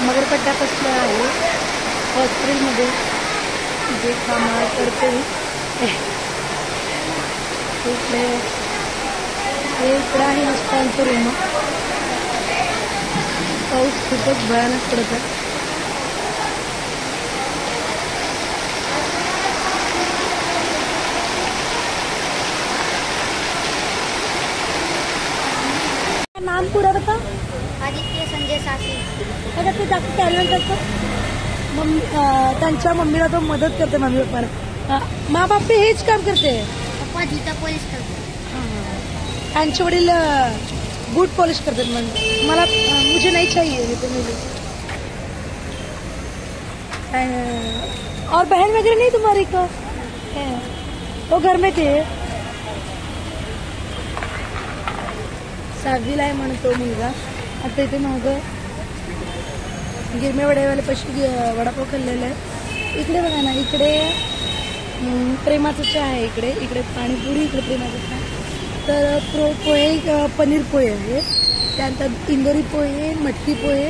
मगरपट्ट्यापासून आहे हॉस्पिटलमध्ये जे काम करते इकडे आहे मिस्टरांचं रूम. पाऊस खूपच भयानक पडत आहे. नाम पूरा बता. आदित्य संजय सासी. आता ते दाखवते टॅलेंट असतं. त्यांच्या मम्मीला तो मदत करते. मम्मी पप्पाला माँ बाप हेच काम करते. पप्पा जूता पॉलिश करते. त्यांचे वडील बूट पॉलिश करतात. म्हणजे मला मुझे नहीं चाहिए तो मिले. और बहन वगैरह नहीं तुम्हारी को वो घर में थे. सहावीला आहे म्हणतो मुलगा. आता इथे मागं गिरमे वड्यावाले पशी वडापाव खाल्लेला आहे. इकडे बघा ना, इकडे प्रेमाचं चहा आहे. इकडे पाणीपुरी, इकडे प्रेमाचं चहा. तर पोहे पनीर पोहे आहे. त्यानंतर इंदोरी पोहे, मटकी पोहे,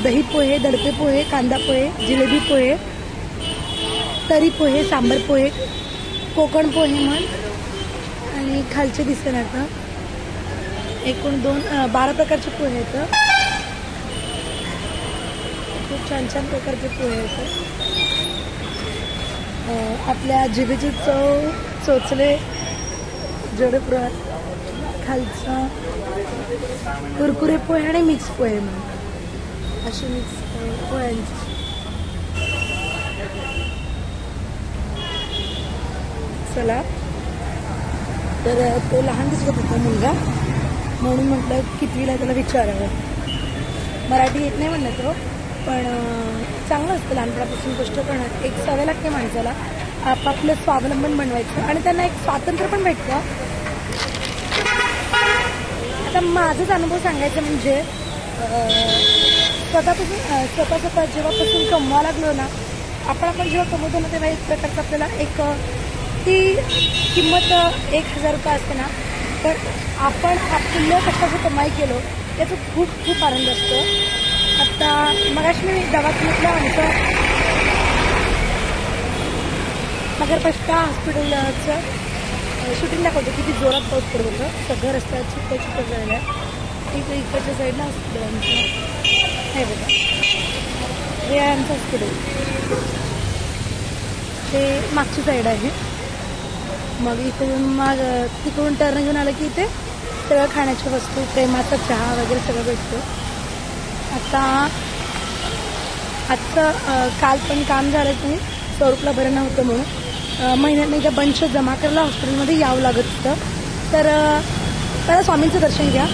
दही पोहे, दडपे पोहे, कांदा पोहे, जिलेबी पोहे, तरी पोहे, सांबर पोहे, कोकण पोहे म्हण. आणि खालचे दिसते ना आता एकूण 12 प्रकारचे पोहे आहेत. खूप छान छान प्रकारचे पोहे आहेत. आपल्या जिभेची चव चोचले जेवढे खालचा कुरकुरे पोहे आणि मिक्स पोहे म्हणून अशी मिक्स पोह्यांची. चला, तर तो लहान दिसत होता मुलगा म्हणून म्हटलं कितवीला त्याला विचारावं. मराठी येत नाही म्हणलं तो, पण चांगलं असतं लहानपणापासून गोष्ट करणं. एक सवय लागते माणसाला आपापलं स्वावलंबन बनवायचं आणि त्यांना एक स्वातंत्र्य पण भेटतं. आता माझाच अनुभव सांगायचा म्हणजे स्वतः जेव्हापासून कमवा लागलो ना, आपण जेव्हा कमवतो ना तेव्हा एक प्रकारचं आपल्याला एक ती किंमत 1000 रुपये असते ना, तर आपण आपल्या कष्टाची कमाई केलो त्याचा खूप खूप आनंद असतो. आता मगाशी मी दवाखान्यातलं आमचं मगरपट्टा हॉस्पिटलचं शूटिंग दाखवतो. किती जोरात पाऊस पडत होतं. सगळं रस्त्यात चिकट झालेलं आहे. इकडच्या साईडला हॉस्पिटल आमचं हे बघा, हे आहे आमचं हॉस्पिटल. ते मागची साईड आहे. मग इकडून तिकडून टर्न घेऊन आलं की इथे सगळं खाण्याच्या वस्तू, प्रेमाचा चहा वगैरे सगळं भेटतो. आता आजचं काल पण काम झालं की स्वरूपला बरं नव्हतं म्हणून महिन्यात एकदा बंच जमा करायला हॉस्पिटलमध्ये यावं लागत होतं. तर पहिला स्वामींचं दर्शन घ्या.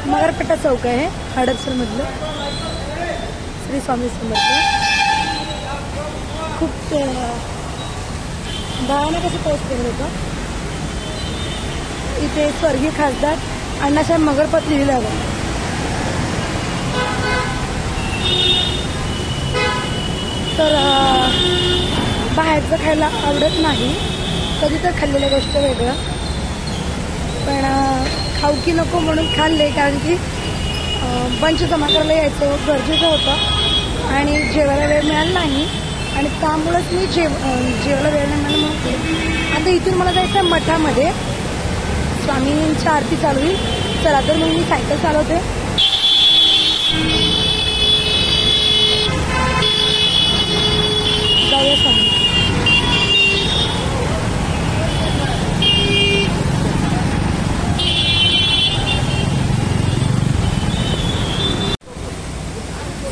मगरपट्टा चौक आहे हडपसरमधलं श्री स्वामी समर्थ. खूप भयानक असं पाऊस पडत होतं. इथे स्वर्गीय खासदार अण्णासाहेब मगरपत लिहिलं हवं. तर बाहेरचं खायला आवडत नाही, कधी तर खाल्लेल्या गोष्ट वेगळं, पण खाऊ की नको म्हणून खाल्ले. कारण की बंच जमा करायला यायचं गरजेचं होतं आणि जेवायला वेळ मिळाला नाही आणि त्यामुळंच मी जेवायला वेळ नाही मिळाला म्हणून. आता इथून मला जायचं आहे मठामध्ये. स्वामींची आरती चालू होईल. चला तर मग मी सायकल चालवते. जाऊया स्वामी.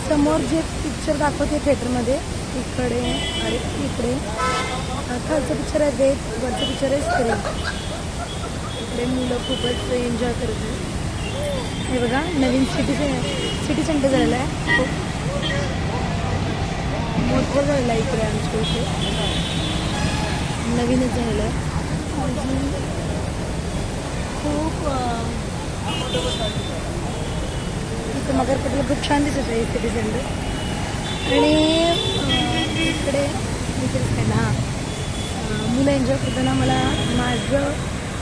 समोर जे पिक्चर दाखवते थिएटरमध्ये इकडे आणि इकडे खालचं पिक्चर आहे वेद, वरचं पिक्चर आहे स्त्री. इकडे मुलं खूपच एन्जॉय करते. हे बघा नवीन सिटी सेंटर झालेलं आहे. मोठं झालेलं आहे इकडे आमच्या इथे. नवीनच झालेलं आहे. अजून खूप इथं मगरपट्टीला खूप छान दिसत आहे सिटी सेंटर. आणि इकडे हां मुलं मूवीला एन्जॉय करताना मला माझं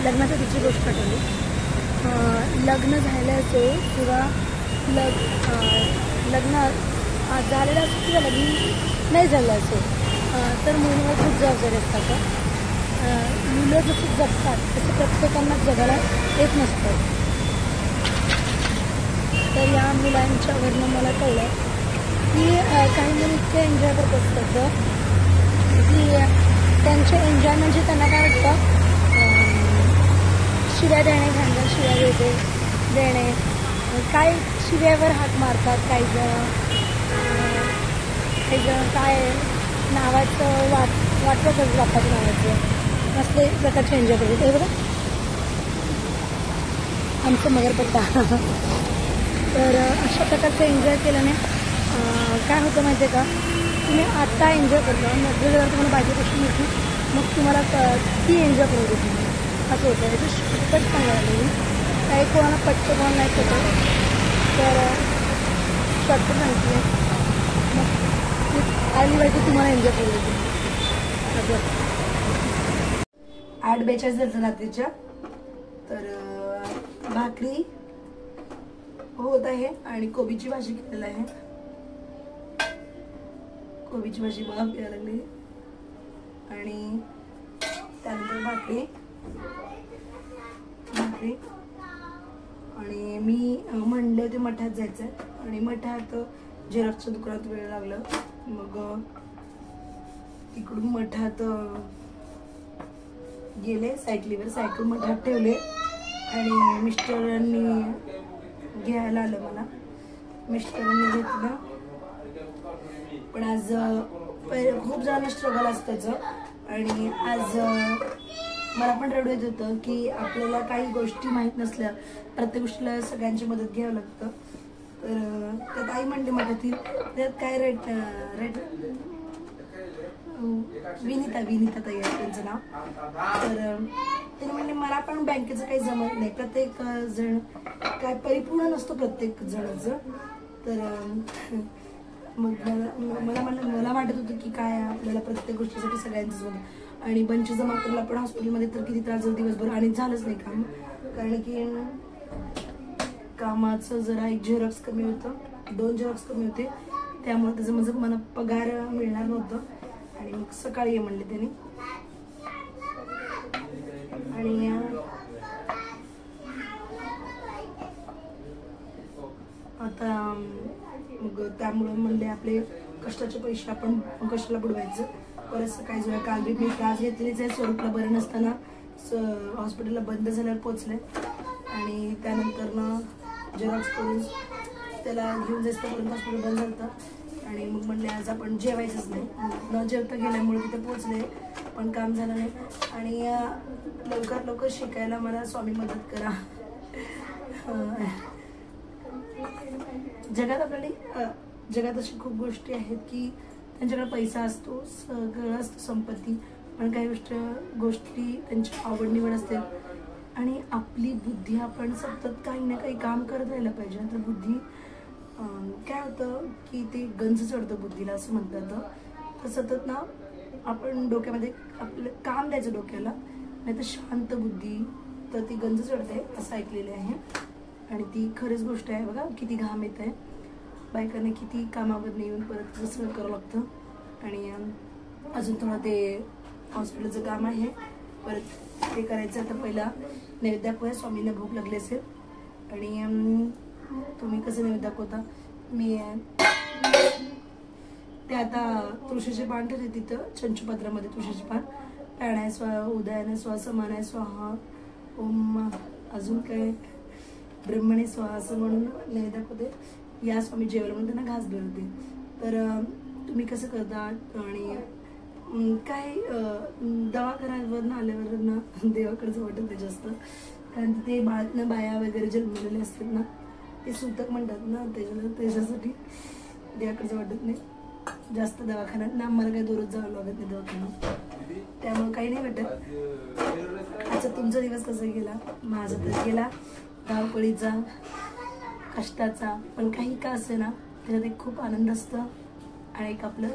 लग्नाच्या तिची गोष्ट आठवली. लग्न झालं असो किंवा लग्न झालेलं असो किंवा लग्न नाही झालं असो तर मुलीवर खूप जबाबदारी असतात. मुलं जसं जगतात तसं प्रत्येकांना जगायला येत नसतं. तर या मुलांच्यावरनं मला कळलं की काही मुलं इतके एन्जॉय करत असतात की त्यांच्या एन्जॉय म्हणजे त्यांना काय वाटतं शिव्या देणे, घाणघाण शिव्या देणे, काय शिव्यावर हात मारतात काही जण काय नावाचं वाटवत बापाच्या नावाचं असले प्रकारचे एन्जॉय करतात. हे बघा आमचं मगरपट्टा. तर अशा प्रकारचं एन्जॉय केल्याने काय होतं माहिती आहे का, तुम्ही आत्ता एन्जॉय करता नंतर जर तुम्हाला बायकोपासून मिळते मग तुम्हाला ती एन्जॉय करू देते असं होतं. याचं शॉर्टकट सांगायला मी काही कोणाला पटतं कोणाला नाही पटत तर शॉर्टकट सांगते मग आली बायको तुम्हाला एन्जॉय करू देते असं. 8:42 झालं रात्रीच्या. तर भाकरी होत आहे आणि कोबीची भाजी केलेली आहे. कोबीची भाजी वाफ यायला लागली आणि त्यानंतर भाकरी आणि मी म्हणले होते मठात जायचं आहे आणि मठात झेरॉक्सच्या दुकानात वेळ लागला. मग तिकडून मठात गेले, सायकल मठात ठेवले आणि मिस्टरांनी घ्यायला आलं मला. मिस्टरांनी घेतलं पण आज खूप जणांना स्ट्रगल असतं त्याचं आणि आज मला पण रडू येत होतं की आपल्याला काही गोष्टी माहीत नसल्या प्रत्येक गोष्टीला सगळ्यांची मदत घ्यावं लागतं. तर त्यात आई म्हणते मला ती त्यात काय रेट विनिता ताई आहे त्यांचं नाव. तर तिने म्हणले मला पण बँकेचं काही जमत नाही, प्रत्येक जण काय परिपूर्ण नसतो प्रत्येक जणाचं. तर मग मला वाटत होतं की काय आपल्याला प्रत्येक गोष्टीसाठी सगळ्यांचंच होतं आणि बंच जमा करायला पण हॉस्पिटलमध्ये तर किती त्रास झाला दिवसभर आणि झालंच नाही काम. कारण की कामाचं जरा एक झेरॉक्स कमी होतं, 2 झेरॉक्स कमी होते त्यामुळे त्याचं मला पगार मिळणार नव्हतं आणि मग सकाळी ये म्हणले त्यांनी. आणि आता मग त्यामुळे म्हणले आपले कष्टाचे पैसे आपण कशाला बुडवायचं. परत सकाळी जो काल बी मी त्रास घेतलीच आहे. स्वरूपला बरं नसताना हॉस्पिटलला बंद झाल्यावर पोचले आणि त्यानंतर ना झेरॉक्स करून त्याला घेऊन जायपर्यंत हॉस्पिटल बंद झालं आणि मग म्हणले आज आपण जेवायचंच नाही. न जेवता गेल्यामुळे तिथे पोचले पण काम झालं नाही आणि लवकर शिकायला मला स्वामी मदत करा. जगात अशी खूप गोष्टी आहेत की त्यांच्याकडे पैसा असतो, सगळं असतं, संपत्ती, पण काही गोष्टी त्यांची आवड निवड असते आणि आपली बुद्धी आपण सतत काही ना काही काम करत राहिलं पाहिजे. तर बुद्धी काय होतं की ते गंज चढतं बुद्धीला असं म्हणतात. तर सतत ना आपण डोक्यामध्ये आपलं काम द्यायचं डोक्याला, नाही तर शांत बुद्धी तर ती गंज चढते असं ऐकलेलं आहे आणि ती खरीच गोष्ट आहे. बघा किती घाम येत आहे, बायकांना किती कामावर येऊन परत सगळं करावं लागतं आणि अजून थोडं ते हॉस्पिटलचं काम आहे परत ते करायचं. तर पहिला नैवेद्य दाखवूया, स्वामींना भूक लागली असेल. आणि तुम्ही कसं नैवेद्य दाखवता, मी ते आता तुळशीचे पान ठेवते तिथं चंचुपात्रामध्ये. तुळशीचे पान प्राणाय स्वाहा, उदयाने स्वाहा, समानाय स्वाहा, ओम अजून काय ब्रह्मणे स्वाहा असं म्हणून नैवेद्य दाखवते. या स्वामी जेवायला म्हणून त्यांना घास भरते. तर तुम्ही कसं करता आणि काय दवाखान्यावरनं आल्यावर देवाकडचं वाटत ते जास्त, कारण ते बाळातनं बाया वगैरे जन्मलेले असतात ना ते सूतक म्हणतात ना, त्याच्यासाठी देवाकडचं वाटत नाही जास्त. दवाखान्यात ना आम्हाला काही दररोज जावं लागत नाही दवाखान्यात, त्यामुळे काही नाही वाटत. अच्छा तुमचा दिवस कसा गेला? माझा तर गेला धावपळीचा, कष्टाचा, पण काही का असे ना त्याच्यात एक खूप आनंद असतं आणि एक आपलं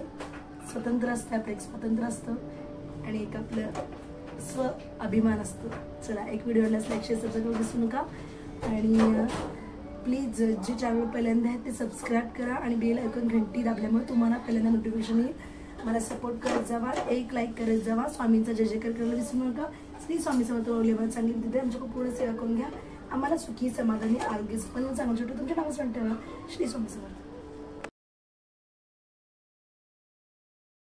स्वतंत्र असतं, आपलं एक स्वातंत्र्य असतं आणि एक आपलं स्व अभिमान असतो. चला, एक व्हिडिओ लाईक शेअर सबस्क्राईब विसरू नका आणि प्लीज जे चॅनल पहिल्यांदा आहे ते सबस्क्राईब करा आणि बेल आयकॉन घंटी दाबल्यामुळे तुम्हाला पहिल्यांदा नोटिफिकेशन येईल. मला सपोर्ट करत जावा, एक लाईक करत जावा, स्वामींचा जय जयकार करायला विसरू नका. श्री स्वामी समर्थ ओलेवर चांगली तिथे आमच्याकडे पूर्ण सेवा करून घ्या. आम्हाला सुखी समाधानी आरोग्य पण चांगलं छोटं तुमच्या नावाचं ठेवा. श्री स्वामी समर्थ.